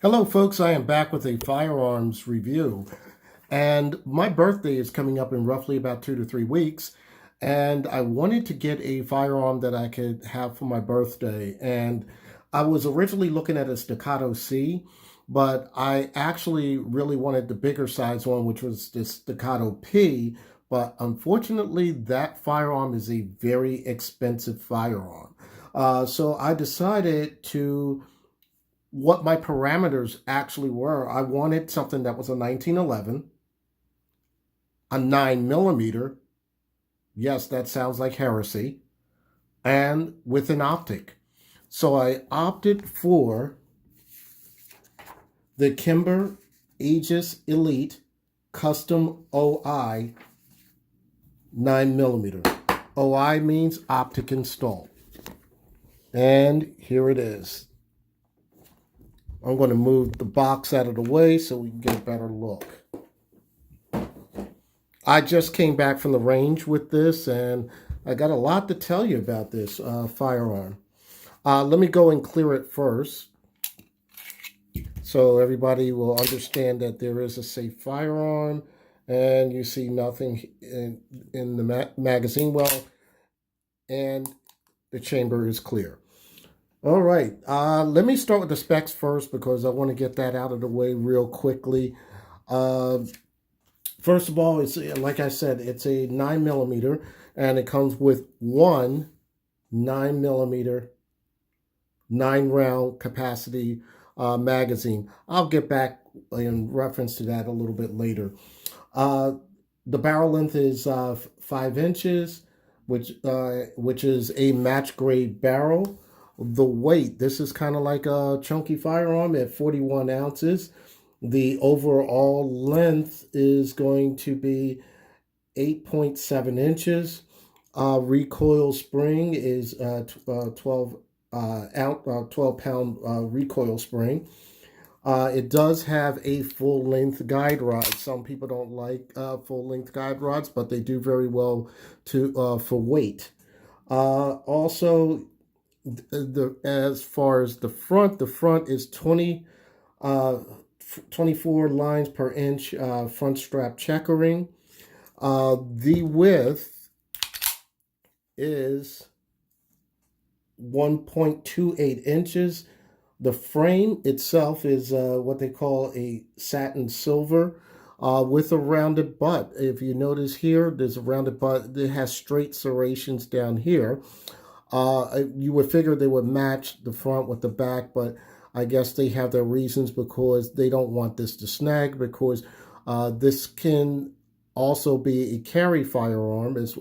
Hello, folks. I am back with a firearms review. And my birthday is coming up in roughly about 2 to 3 weeks. And I wanted to get a firearm that I could have for my birthday. And I was originally looking at a Staccato C, but I actually really wanted the bigger size one, which was the Staccato P. But unfortunately, that firearm is a very expensive firearm. So I decided to what my parameters actually were. I wanted something that was a 1911, a 9 millimeter. Yes, that sounds like heresy, and with an optic. So I opted for the Kimber Aegis Elite Custom OI 9 millimeter. OI means optic installed. And here it is. I'm going to move the box out of the way so we can get a better look. I just came back from the range with this, and I got a lot to tell you about this firearm. Let me go and clear it first so everybody will understand that there is a safe firearm, and you see nothing in the magazine well, and the chamber is clear. All right, let me start with the specs first because I want to get that out of the way real quickly. Uh, First of all, it's like I said, it's a 9 millimeter, and it comes with one 9 millimeter, 9 round capacity magazine. I'll get back in reference to that a little bit later. Uh, the barrel length is 5 inches, which is a match grade barrel. The weight, this is kind of like a chunky firearm at 41 ounces. The overall length is going to be 8.7 inches. Recoil spring is 12 pound recoil spring. It does have a full length guide rod. Some people don't like full length guide rods, but they do very well for weight. Also, as far as the front is 24 lines per inch front strap checkering. The width is 1.28 inches. The frame itself is what they call a satin silver with a rounded butt. If you notice here, there's a rounded butt that has straight serrations down here. You would figure they would match the front with the back, but I guess they have their reasons because they don't want this to snag, because this can also be a carry firearm as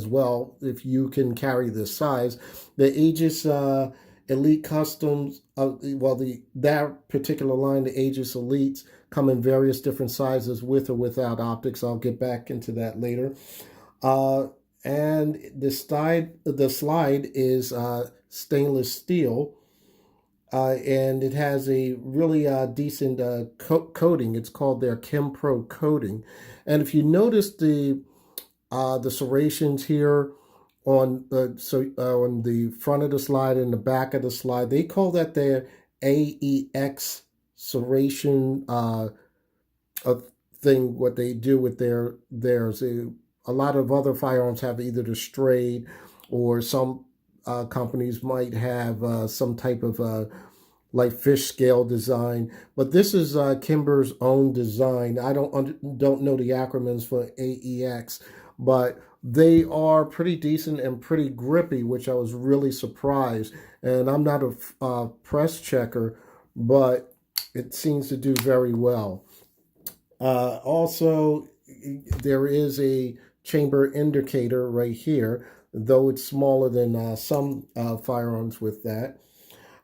well if you can carry this size. The Aegis Elite Customs, that particular line, the Aegis Elites, come in various different sizes with or without optics. I'll get back into that later. And the slide is stainless steel. And it has a really decent coating. It's called their Kimber coating. And if you notice the serrations here on on the front of the slide and the back of the slide, they call that their AEX serration thing. What they do with theirs. A lot of other firearms have either the straight, or some companies might have some type of like fish scale design, but this is Kimber's own design. I don't know the acronyms for AEX, but they are pretty decent and pretty grippy, which I was really surprised. And I'm not a press checker, but it seems to do very well. Also, there is a chamber indicator right here, though it's smaller than some firearms with that.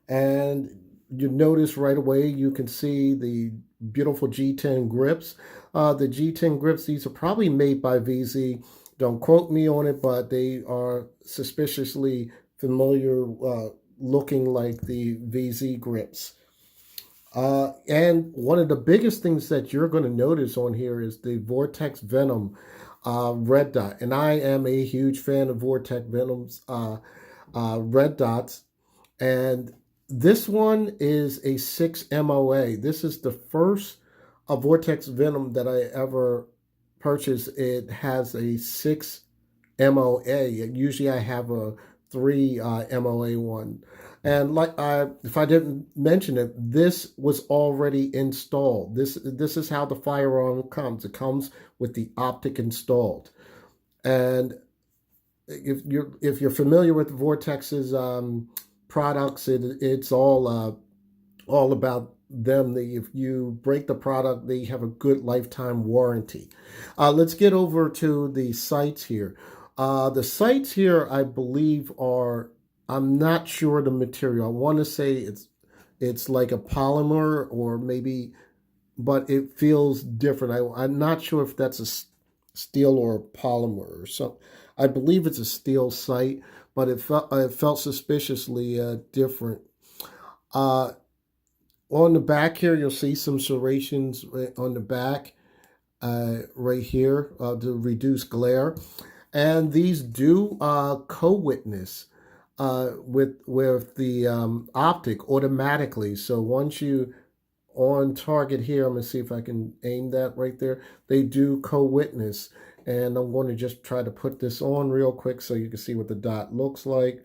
And you notice right away, you can see the beautiful G10 grips. The G10 grips, these are probably made by VZ. Don't quote me on it, but they are suspiciously familiar looking like the VZ grips. And one of the biggest things that you're going to notice on here is the Vortex Venom red dot. And I am a huge fan of Vortex Venom's red dots. And This one is a 6 MOA. This is the first Vortex Venom that I ever purchased. It has a 6 MOA. Usually I have a 3 MOA one. And if I didn't mention it, this was already installed. This is how the firearm comes. It comes with the optic installed. And if you're familiar with Vortex's products, it's all about them. If you break the product, they have a good lifetime warranty. Let's get over to the sights here. The sights here, I believe, I'm not sure the material. I want to say it's like a polymer or maybe, but it feels different. I'm not sure if that's a steel or a polymer or something. I believe it's a steel sight, but it felt suspiciously different. Uh, on the back here, you'll see some serrations on the back right here to reduce glare. And these do co-witness with the optic automatically. So once you on target here, I'm going to see if I can aim that right there. They do co-witness. And I'm going to just try to put this on real quick so you can see what the dot looks like.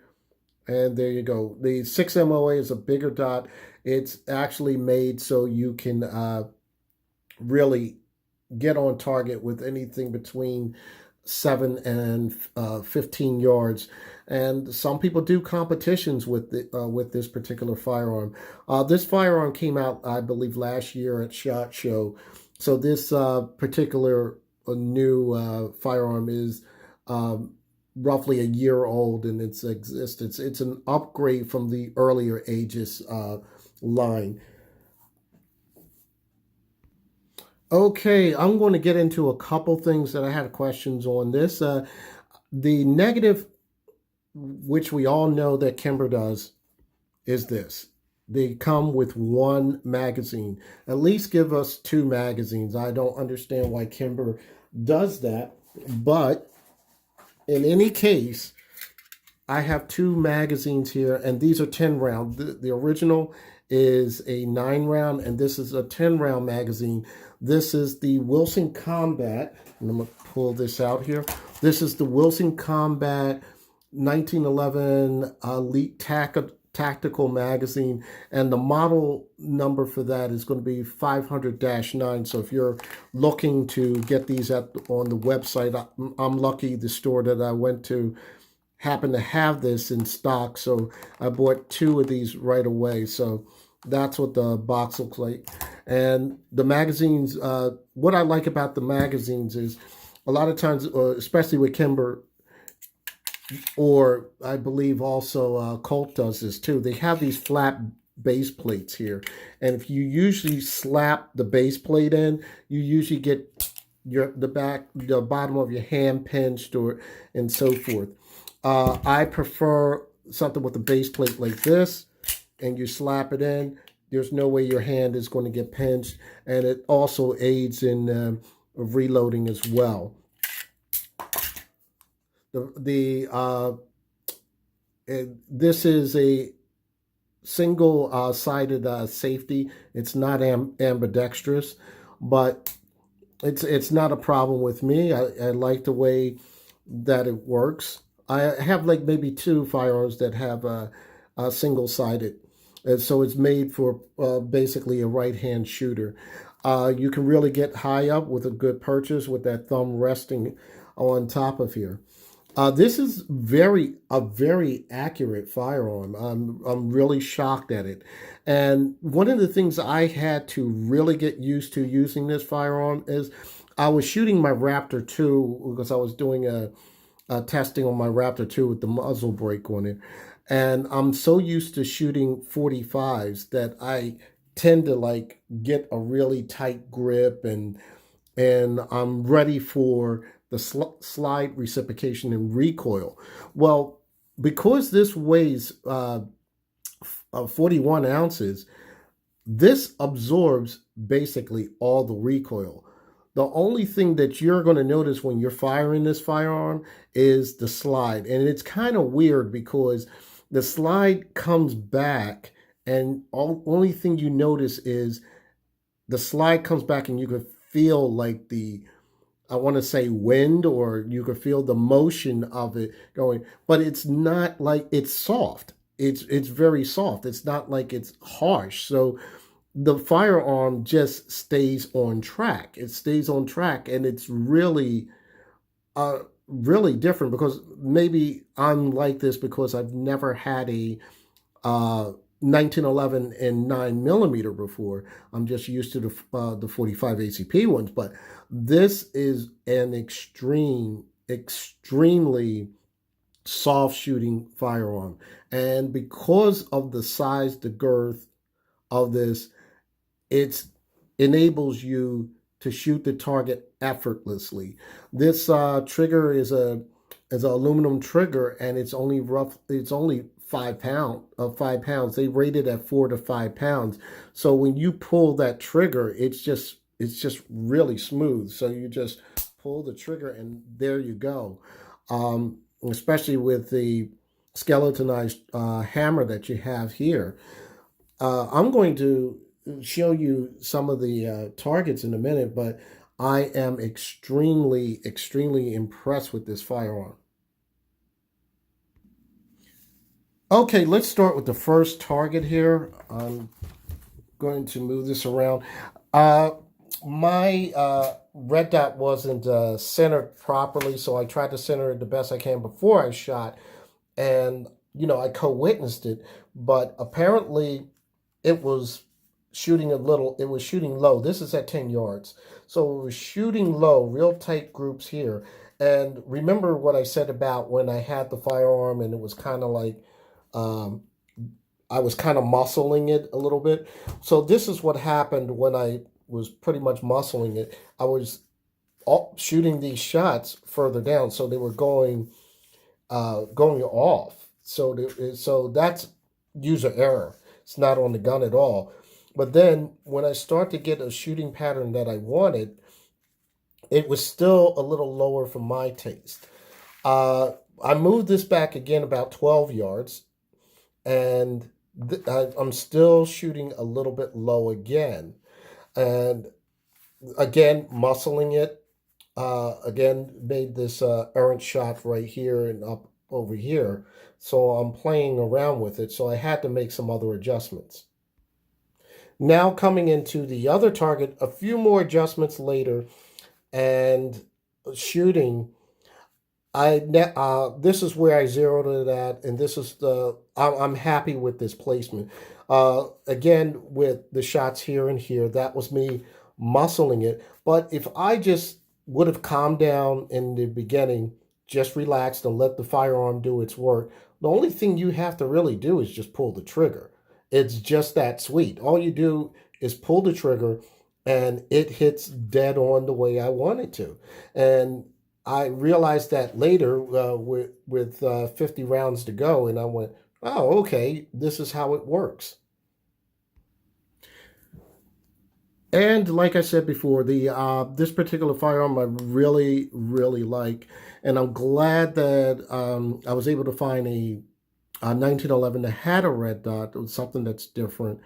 And there you go. The 6 MOA is a bigger dot. It's actually made so you can really get on target with anything between 7 and 15 yards. And some people do competitions with this particular firearm. This firearm came out, I believe, last year at SHOT Show. So this particular new firearm is roughly a year old in its existence. It's an upgrade from the earlier Aegis line. Okay, I'm going to get into a couple things that I had questions on this. The negative, which we all know that Kimber does, is this. They come with one magazine. At least give us 2 magazines. I don't understand why Kimber does that, but in any case, I have 2 magazines here, and these are 10 round. The original is a 9 round, and this is a 10 round magazine. This is the Wilson Combat, and I'm going to pull this out here. This is the Wilson Combat 1911 Elite Tactical Magazine, and the model number for that is going to be 500-9. So if you're looking to get these on the website, I'm lucky the store that I went to happened to have this in stock, so I bought 2 of these right away. So that's what the box looks like. And the magazines, what I like about the magazines is a lot of times, especially with Kimber, or I believe also Colt does this too, they have these flat base plates here. And if you usually slap the base plate in, you usually get the bottom of your hand pinched and so forth. I prefer something with a base plate like this, and you slap it in. There's no way your hand is going to get pinched, and it also aids in reloading as well. This is a single-sided safety. It's not ambidextrous, but it's not a problem with me. I like the way that it works. I have like maybe 2 firearms that have a single-sided. And so it's made for basically a right-hand shooter. You can really get high up with a good purchase with that thumb resting on top of here. This is a very accurate firearm. I'm really shocked at it. And one of the things I had to really get used to using this firearm is I was shooting my Raptor 2 because I was doing a testing on my Raptor 2 with the muzzle brake on it. And I'm so used to shooting 45s that I tend to like get a really tight grip, and I'm ready for the slide reciprocation and recoil. Well, because this weighs 41 ounces, this absorbs basically all the recoil. The only thing that you're going to notice when you're firing this firearm is the slide. And it's kind of weird because the slide comes back and only thing you notice is the slide comes back and you could feel like the, I want to say wind, or you could feel the motion of it going, but it's not like it's soft. It's very soft. It's not like it's harsh. So the firearm just stays on track. It stays on track, and it's really different, because maybe I'm like this because I've never had a 1911 and 9 millimeter before. I'm just used to the 45 ACP ones, but this is an extremely soft shooting firearm, and because of the size, the girth of this, it enables you to shoot the target effortlessly. This trigger is an aluminum trigger, and it's only rough. It's only 5 pound of 5 pounds. They rate it at 4 to 5 pounds. So when you pull that trigger, it's just really smooth. So you just pull the trigger, and there you go. Especially with the skeletonized hammer that you have here. I'm going to show you some of the targets in a minute, but I am extremely impressed with this firearm. Okay, let's start with the first target here. I'm going to move this around. Uh, my red dot wasn't centered properly, so I tried to center it the best I can before I shot, and I co-witnessed it, but apparently it was it was shooting low. This is at 10 yards. So it was shooting low, real tight groups here. And remember what I said about when I had the firearm and it was kind of like, um, I was kind of muscling it a little bit. So this is what happened when I was pretty much muscling it. I was shooting these shots further down, so they were going off. So that's user error. It's not on the gun at all. But then when I start to get a shooting pattern that I wanted, it was still a little lower for my taste. I moved this back again about 12 yards, and I'm still shooting a little bit low again. And again, muscling it, again, made this errant shot right here and up over here. So I'm playing around with it. So I had to make some other adjustments. Now coming into the other target, a few more adjustments later, and shooting. This is where I zeroed it at, and this is I'm happy with this placement. Again, with the shots here and here, that was me muscling it. But if I just would have calmed down in the beginning, just relaxed and let the firearm do its work, the only thing you have to really do is just pull the trigger. It's just that sweet. All you do is pull the trigger, and it hits dead on the way I want it to. And I realized that later with 50 rounds to go, and I went, oh, okay, this is how it works. And like I said before, the this particular firearm I really like, and I'm glad that I was able to find a 1911 that had a red dot. It was something that's different,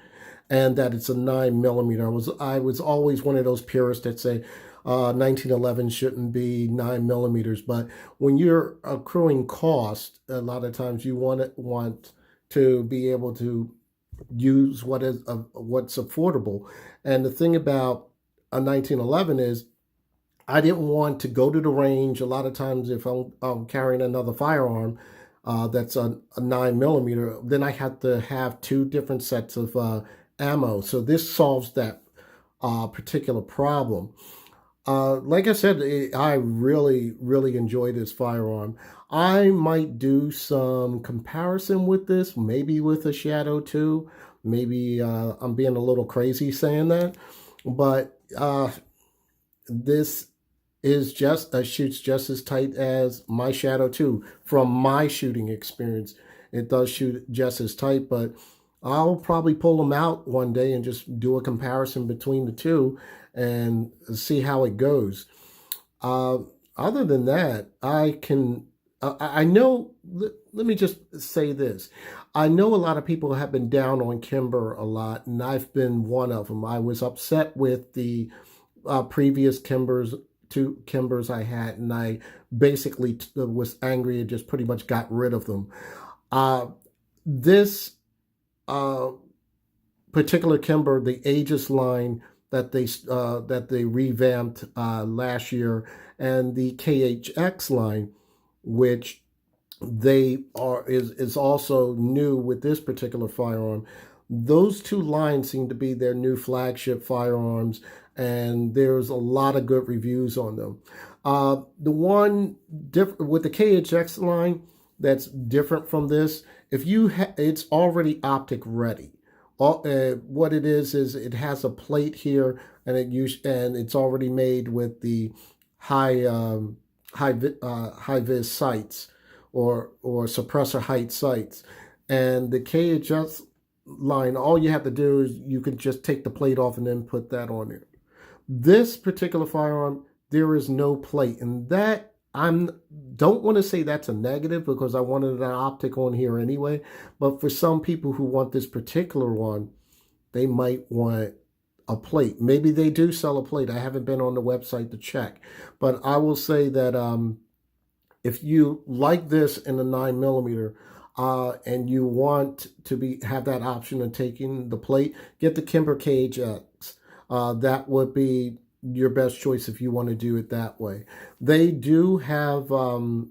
and that it's a 9 millimeter. I was always one of those purists that say 1911 shouldn't be 9 millimeters, but when you're accruing cost, a lot of times you want to be able to use what's affordable. And the thing about a 1911 is I didn't want to go to the range. A lot of times, if I'm carrying another firearm that's a 9 millimeter, then I have to have two different sets of ammo. So this solves that particular problem. Like I said, I really enjoy this firearm. I might do some comparison with this, maybe with a Shadow 2. Maybe I'm being a little crazy saying that, but this is just shoots just as tight as my Shadow 2 from my shooting experience. It does shoot just as tight, but I'll probably pull them out one day and just do a comparison between the two and see how it goes. Uh, Other than that, I know, let me just say this. I know a lot of people have been down on Kimber a lot, and I've been one of them. I was upset with the previous two Kimbers I had, and I basically was angry and just pretty much got rid of them. Uh, this uh, particular Kimber, the Aegis line that they revamped last year, and the KHX line, which they are is also new with this particular firearm. Those two lines seem to be their new flagship firearms, and there's a lot of good reviews on them. The one with the KHX line that's different from this, if you it's already optic ready. What it is it has a plate here, and and it's already made with the high high vis sights or suppressor height sights. And the KHS line, all you have to do is you can just take the plate off and then put that on there. This particular firearm, there is no plate, and that don't want to say that's a negative because I wanted an optic on here anyway. But for some people who want this particular one, they might want a plate. Maybe they do sell a plate. I haven't been on the website to check, but I will say that if you like this in the 9mm and you want to have that option of taking the plate, get the Kimber KHX. That would be your best choice if you want to do it that way. They do have in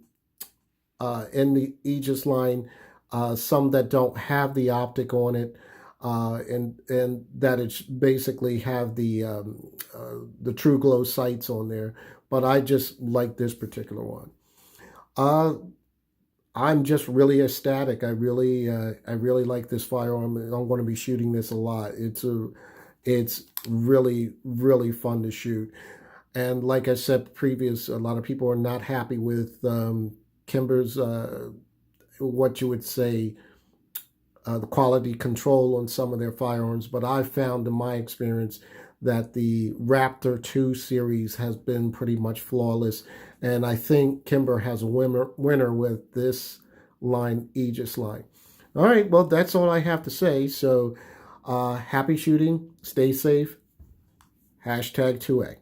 the Aegis line some that don't have the optic on it, and that it's basically have the true glow sights on there. But I just like this particular one. I'm just really ecstatic. I really like this firearm. I'm going to be shooting this a lot. It's really fun to shoot. And like I said previous, a lot of people are not happy with Kimber's what you would say the quality control on some of their firearms. But I've found in my experience that the Raptor 2 series has been pretty much flawless. And I think Kimber has a winner with this line, Aegis line. All right, well, that's all I have to say. So happy shooting, stay safe, #2A.